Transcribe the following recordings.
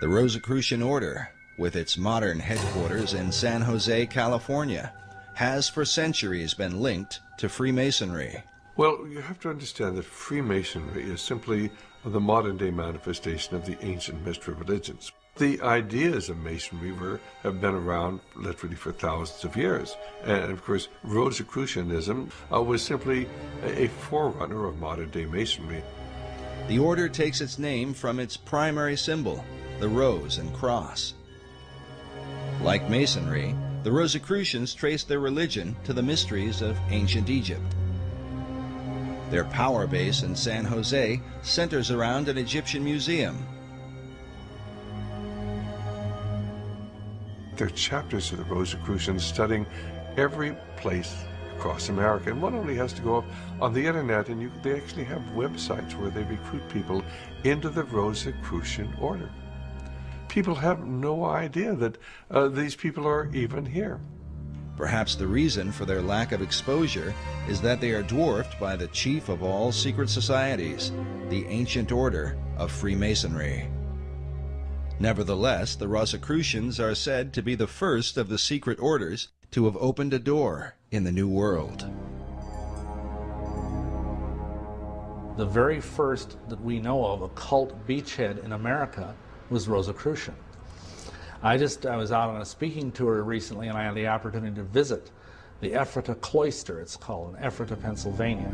The Rosicrucian Order, with its modern headquarters in San Jose, California, has for centuries been linked to Freemasonry. Well, you have to understand that Freemasonry is simply the modern-day manifestation of the ancient mystery religions. The ideas of Masonry have been around literally for thousands of years. And of course, Rosicrucianism was simply a forerunner of modern-day Masonry. The order takes its name from its primary symbol, the rose and cross. Like Masonry, the Rosicrucians traced their religion to the mysteries of ancient Egypt. Their power base in San Jose centers around an Egyptian museum. There are chapters of the Rosicrucians studying every place across America, and one only has to go up on the internet, and they actually have websites where they recruit people into the Rosicrucian order. People have no idea that these people are even here. Perhaps the reason for their lack of exposure is that they are dwarfed by the chief of all secret societies, the ancient order of Freemasonry. Nevertheless, the Rosicrucians are said to be the first of the secret orders to have opened a door in the New World. The very first that we know of occult beachhead in America was Rosicrucian. I was out on a speaking tour recently, and I had the opportunity to visit the Ephrata Cloister, it's called, in Ephrata, Pennsylvania.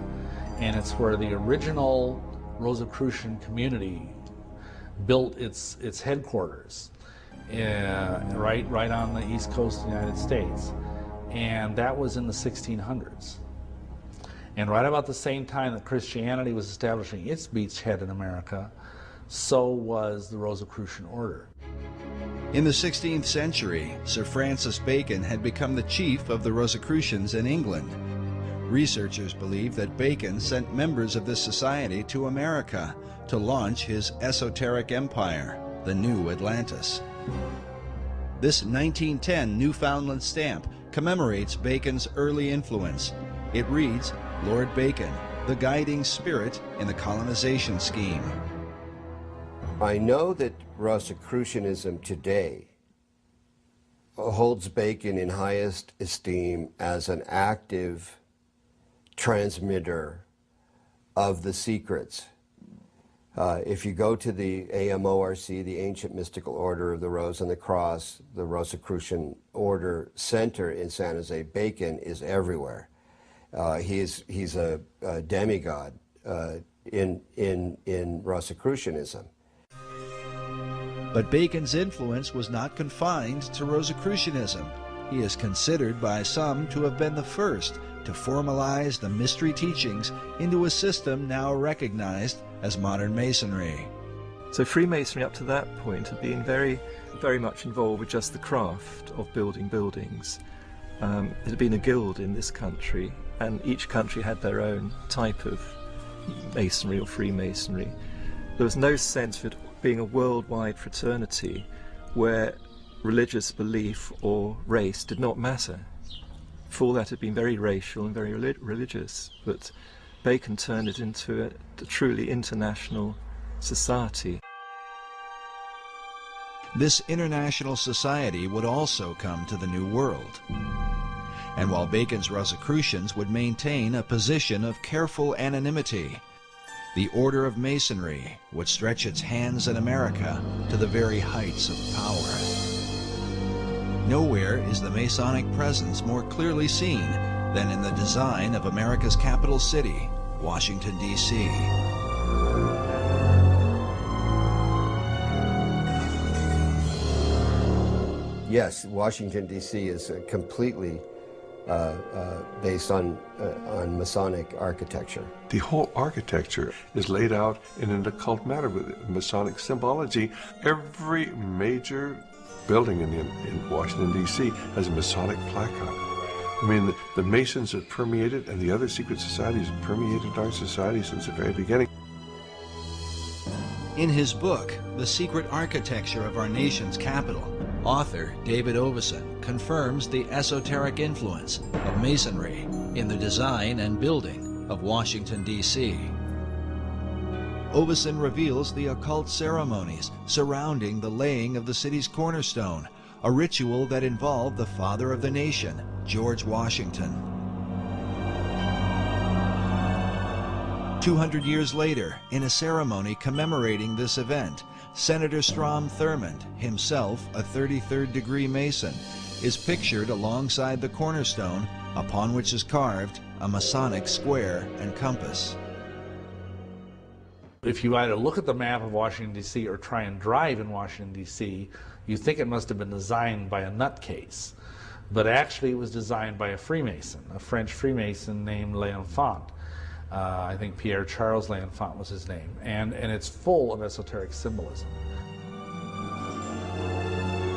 And it's where the original Rosicrucian community built its headquarters, right on the east coast of the United States. And that was in the 1600s. And right about the same time that Christianity was establishing its beachhead in America, so was the Rosicrucian order. In the 16th century, Sir Francis Bacon had become the chief of the Rosicrucians in England. Researchers believe that Bacon sent members of this society to America to launch his esoteric empire, the New Atlantis. This 1910 Newfoundland stamp commemorates Bacon's early influence. It reads, "Lord Bacon, the guiding spirit in the colonization scheme." I know that Rosicrucianism today holds Bacon in highest esteem as an active transmitter of the secrets. If you go to the AMORC, the Ancient Mystical Order of the Rose and the Cross, the Rosicrucian Order Center in San Jose, Bacon is everywhere. He's a demigod in Rosicrucianism. But Bacon's influence was not confined to Rosicrucianism. He is considered by some to have been the first to formalize the mystery teachings into a system now recognized as modern Masonry. So Freemasonry up to that point had been very, very much involved with just the craft of building buildings. It had been a guild in this country, and each country had their own type of Masonry or Freemasonry. There was no sense of it being a worldwide fraternity where religious belief or race did not matter. Before that, it had been very racial and very religious, but Bacon turned it into a truly international society. This international society would also come to the New World. And while Bacon's Rosicrucians would maintain a position of careful anonymity, the Order of Masonry would stretch its hands in America to the very heights of power. Nowhere is the Masonic presence more clearly seen than in the design of America's capital city, Washington, D.C. Yes, Washington, D.C. is completely based on Masonic architecture. The whole architecture is laid out in an occult manner with Masonic symbology. Every major building in Washington, D.C. has a Masonic plaque on it. I mean, the Masons have permeated, and the other secret societies have permeated our society since the very beginning. In his book, The Secret Architecture of Our Nation's Capital, author David Oveson confirms the esoteric influence of Masonry in the design and building of Washington, D.C. Oveson reveals the occult ceremonies surrounding the laying of the city's cornerstone, a ritual that involved the father of the nation, George Washington. 200 years later, in a ceremony commemorating this event, Senator Strom Thurmond, himself a 33rd degree Mason, is pictured alongside the cornerstone upon which is carved a Masonic square and compass. If you either look at the map of Washington, D.C. or try and drive in Washington, D.C., you think it must have been designed by a nutcase. But actually it was designed by a Freemason, a French Freemason named L'Enfant. I think Pierre-Charles L'Enfant was his name. And it's full of esoteric symbolism.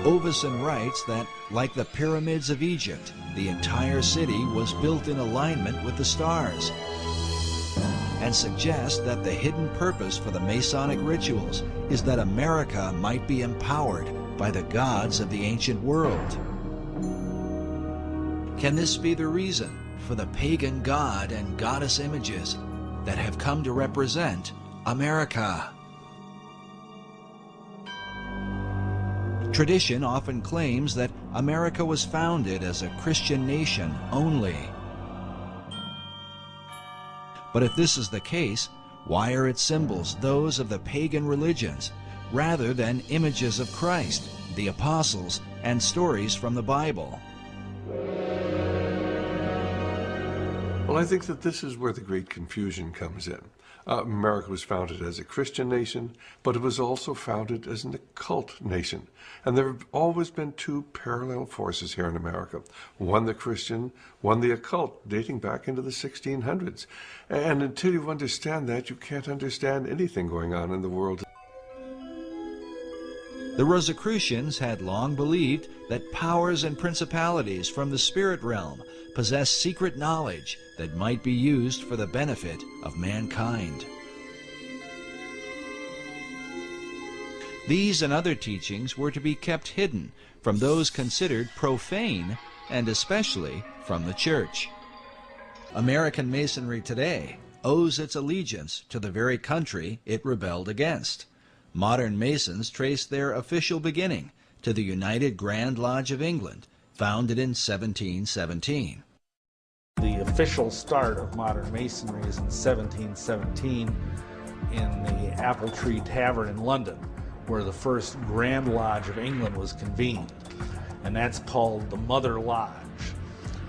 Oveson writes that, like the pyramids of Egypt, the entire city was built in alignment with the stars, and suggests that the hidden purpose for the Masonic rituals is that America might be empowered by the gods of the ancient world. Can this be the reason for the pagan god and goddess images that have come to represent America? Tradition often claims that America was founded as a Christian nation only. But if this is the case, why are its symbols those of the pagan religions rather than images of Christ, the apostles, and stories from the Bible? Well, I think that this is where the great confusion comes in. America was founded as a Christian nation, but it was also founded as an occult nation. And there have always been two parallel forces here in America. One the Christian, one the occult, dating back into the 1600s. And until you understand that, you can't understand anything going on in the world. The Rosicrucians had long believed that powers and principalities from the spirit realm possessed secret knowledge that might be used for the benefit of mankind. These and other teachings were to be kept hidden from those considered profane, and especially from the Church. American Masonry today owes its allegiance to the very country it rebelled against. Modern Masons trace their official beginning to the United Grand Lodge of England, founded in 1717. The official start of modern Masonry is in 1717 in the Apple Tree Tavern in London, where the first Grand Lodge of England was convened. And that's called the Mother Lodge,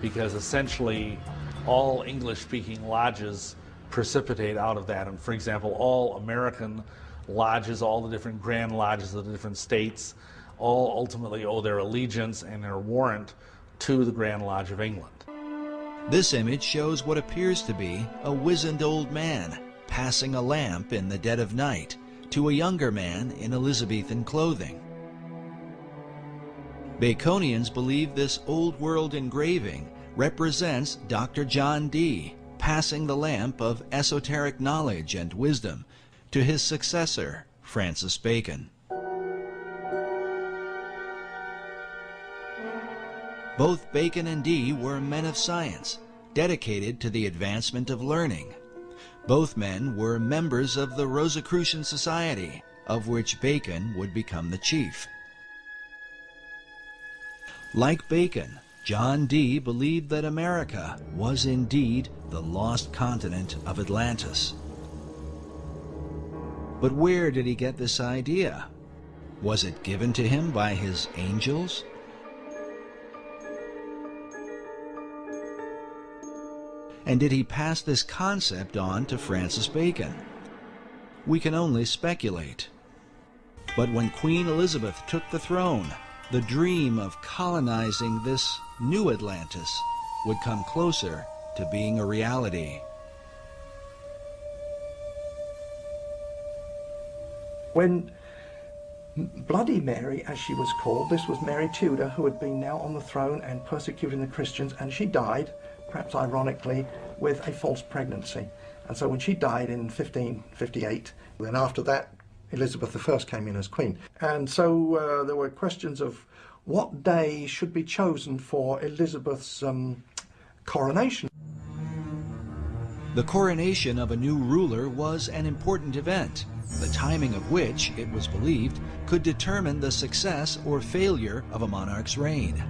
because essentially all English-speaking lodges precipitate out of that. And for example, all American lodges, all the different Grand Lodges of the different states, all ultimately owe their allegiance and their warrant to the Grand Lodge of England. This image shows what appears to be a wizened old man passing a lamp in the dead of night to a younger man in Elizabethan clothing. Baconians believe this old-world engraving represents Dr. John Dee passing the lamp of esoteric knowledge and wisdom to his successor, Francis Bacon. Both Bacon and Dee were men of science, dedicated to the advancement of learning. Both men were members of the Rosicrucian Society, of which Bacon would become the chief. Like Bacon, John Dee believed that America was indeed the lost continent of Atlantis. But where did he get this idea? Was it given to him by his angels? And did he pass this concept on to Francis Bacon? We can only speculate. But when Queen Elizabeth took the throne, the dream of colonizing this new Atlantis would come closer to being a reality. When Bloody Mary, as she was called, this was Mary Tudor, who had been now on the throne and persecuting the Christians, and she died, perhaps ironically, with a false pregnancy. And so when she died in 1558, then after that, Elizabeth I came in as queen. And so there were questions of what day should be chosen for Elizabeth's coronation. The coronation of a new ruler was an important event, the timing of which, it was believed, could determine the success or failure of a monarch's reign.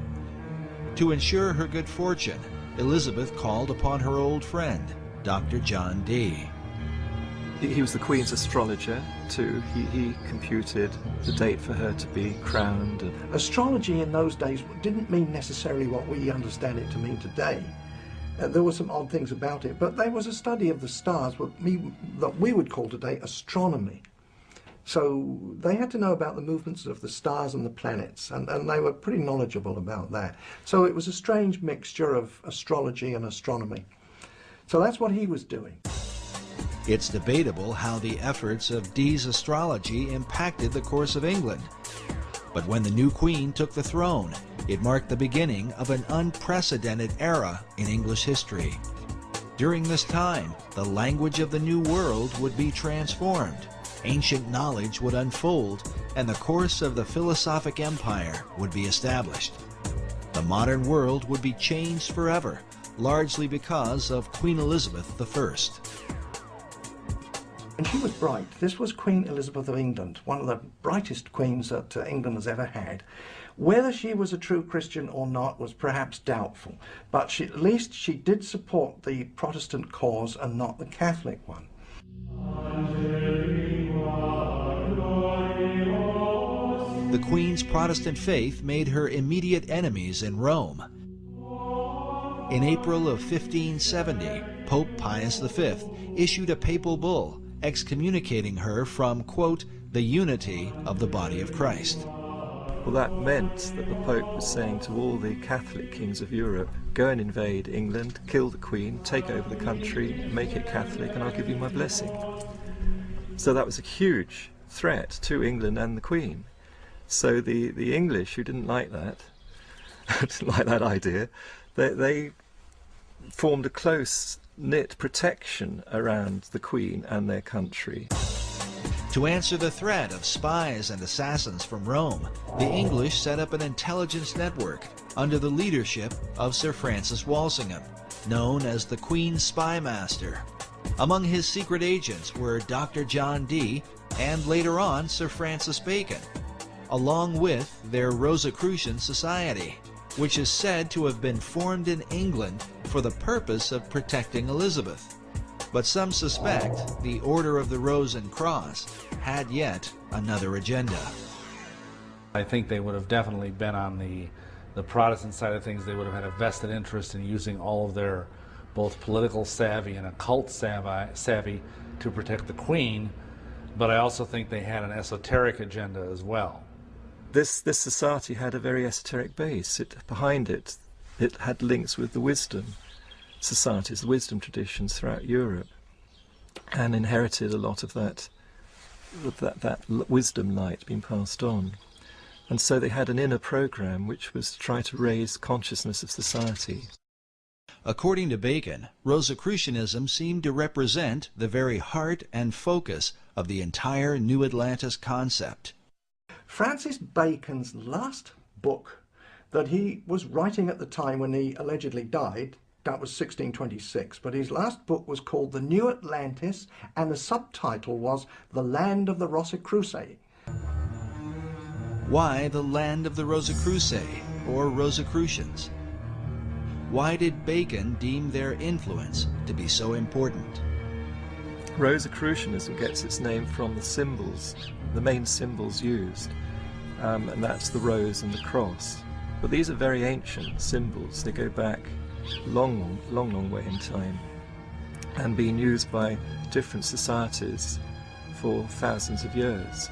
To ensure her good fortune, Elizabeth called upon her old friend, Dr. John Dee. He was the Queen's astrologer too. He computed the date for her to be crowned. Astrology in those days didn't mean necessarily what we understand it to mean today. There were some odd things about it, but there was a study of the stars, that we would call today astronomy. So they had to know about the movements of the stars and the planets, and they were pretty knowledgeable about that. So it was a strange mixture of astrology and astronomy. So that's what he was doing. It's debatable how the efforts of Dee's astrology impacted the course of England. But when the new queen took the throne, it marked the beginning of an unprecedented era in English history. During this time, the language of the new world would be transformed, ancient knowledge would unfold, and the course of the philosophic empire would be established. The modern world would be changed forever, largely because of Queen Elizabeth I. And she was bright. This was Queen Elizabeth of England, one of the brightest queens that England has ever had. Whether she was a true Christian or not was perhaps doubtful, but at least she did support the Protestant cause and not the Catholic one. The Queen's Protestant faith made her immediate enemies in Rome. In April of 1570, Pope Pius V issued a papal bull excommunicating her from, quote, the unity of the body of Christ. Well, that meant that the Pope was saying to all the Catholic kings of Europe, go and invade England, kill the Queen, take over the country, make it Catholic, and I'll give you my blessing. So that was a huge threat to England and the Queen. So the English, who didn't like that, didn't like that idea, they formed a close-knit protection around the Queen and their country. To answer the threat of spies and assassins from Rome, the English set up an intelligence network under the leadership of Sir Francis Walsingham, known as the Queen's Spy Master. Among his secret agents were Dr. John Dee and later on Sir Francis Bacon, along with their Rosicrucian Society, which is said to have been formed in England for the purpose of protecting Elizabeth. But some suspect the Order of the Rose and Cross had yet another agenda. I think they would have definitely been on the Protestant side of things. They would have had a vested interest in using all of their both political savvy and occult savvy to protect the Queen, but I also think they had an esoteric agenda as well. This society had a very esoteric base. Behind it had links with the wisdom societies, the wisdom traditions throughout Europe, and inherited a lot of that wisdom light being passed on. And so they had an inner program which was to try to raise consciousness of society. According to Bacon, Rosicrucianism seemed to represent the very heart and focus of the entire New Atlantis concept. Francis Bacon's last book that he was writing at the time when he allegedly died, that was 1626, but his last book was called The New Atlantis, and the subtitle was The Land of the Rosicrucians. Why the land of the Rosicrucians, or Rosicrucians? Why did Bacon deem their influence to be so important? Rosicrucianism gets its name from the symbols, the main symbols used, and that's the rose and the cross. But these are very ancient symbols. They go back long way in time, and being used by different societies for thousands of years.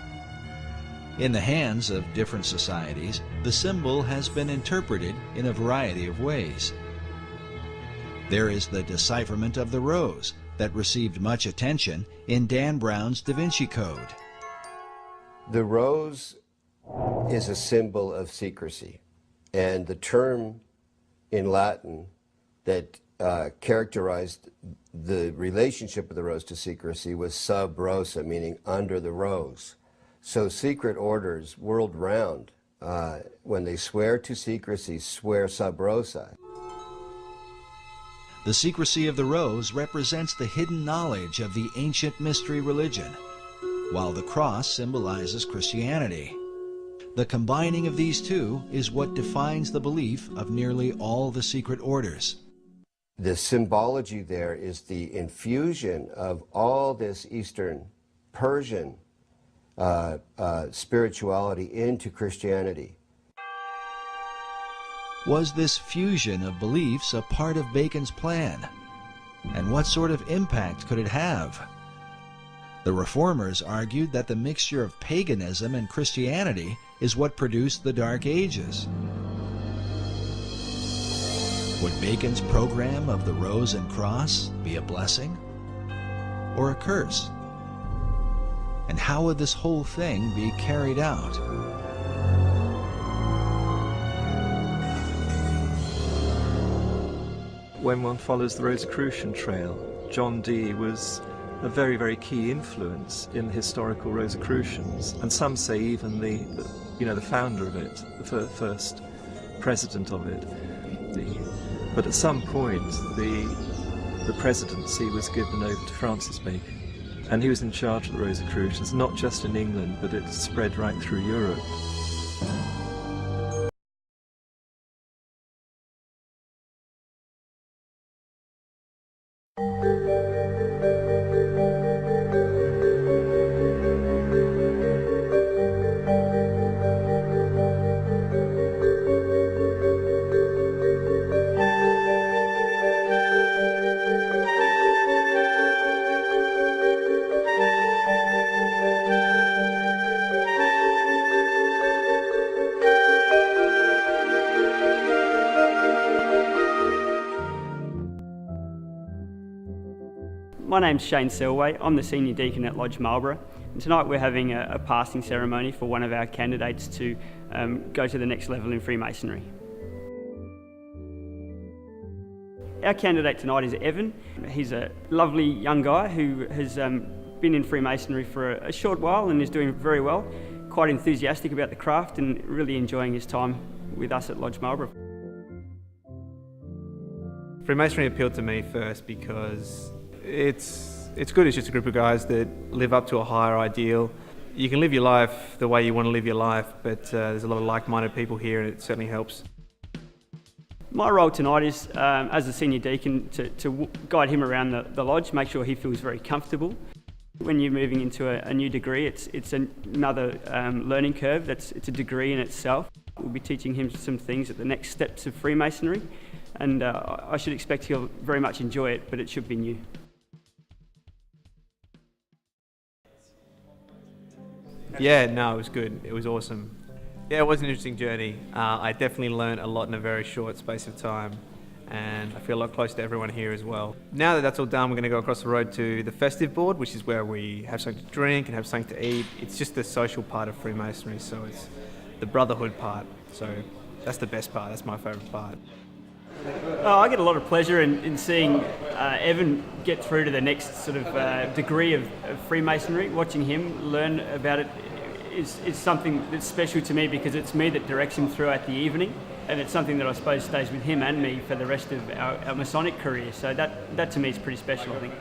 In the hands of different societies, the symbol has been interpreted in a variety of ways. There is the decipherment of the rose that received much attention in Dan Brown's Da Vinci Code. The rose is a symbol of secrecy, and the term in Latin that characterized the relationship of the rose to secrecy was sub rosa, meaning under the rose. So secret orders world round, when they swear to secrecy, swear sub rosa. The secrecy of the rose represents the hidden knowledge of the ancient mystery religion, while the cross symbolizes Christianity. The combining of these two is what defines the belief of nearly all the secret orders. The symbology there is the infusion of all this Eastern Persian spirituality into Christianity. Was this fusion of beliefs a part of Bacon's plan? And what sort of impact could it have? The Reformers argued that the mixture of paganism and Christianity is what produced the Dark Ages. Would Bacon's program of the Rose and Cross be a blessing or a curse? And how would this whole thing be carried out? When one follows the Rosicrucian trail, John Dee was a very, very key influence in the historical Rosicrucians, and some say even the founder of it, the first president of it. But at some point, the presidency was given over to Francis Bacon, and he was in charge of the Rosicrucians, not just in England, but it spread right through Europe. My name's Shane Selway. I'm the Senior Deacon at Lodge Marlborough. And tonight we're having a passing ceremony for one of our candidates to go to the next level in Freemasonry. Our candidate tonight is Evan. He's a lovely young guy who has been in Freemasonry for a short while and is doing very well, quite enthusiastic about the craft and really enjoying his time with us at Lodge Marlborough. Freemasonry appealed to me first because it's good. It's just a group of guys that live up to a higher ideal. You can live your life the way you want to live your life, but there's a lot of like-minded people here, and it certainly helps. My role tonight is, as a senior deacon, to guide him around the lodge, make sure he feels very comfortable. When you're moving into a new degree, it's another learning curve. It's a degree in itself. We'll be teaching him some things at the next steps of Freemasonry, and I should expect he'll very much enjoy it, but it should be new. Yeah, no, it was good. It was awesome. Yeah, it was an interesting journey. I definitely learned a lot in a very short space of time, and I feel a lot closer to everyone here as well. Now that that's all done, we're going to go across the road to the festive board, which is where we have something to drink and have something to eat. It's just the social part of Freemasonry, so it's the brotherhood part. So that's the best part. That's my favourite part. I get a lot of pleasure in seeing Evan get through to the next sort of degree of Freemasonry. Watching him learn about it is something that's special to me, because it's me that directs him throughout the evening, and it's something that I suppose stays with him and me for the rest of our Masonic career. So that to me is pretty special, I think.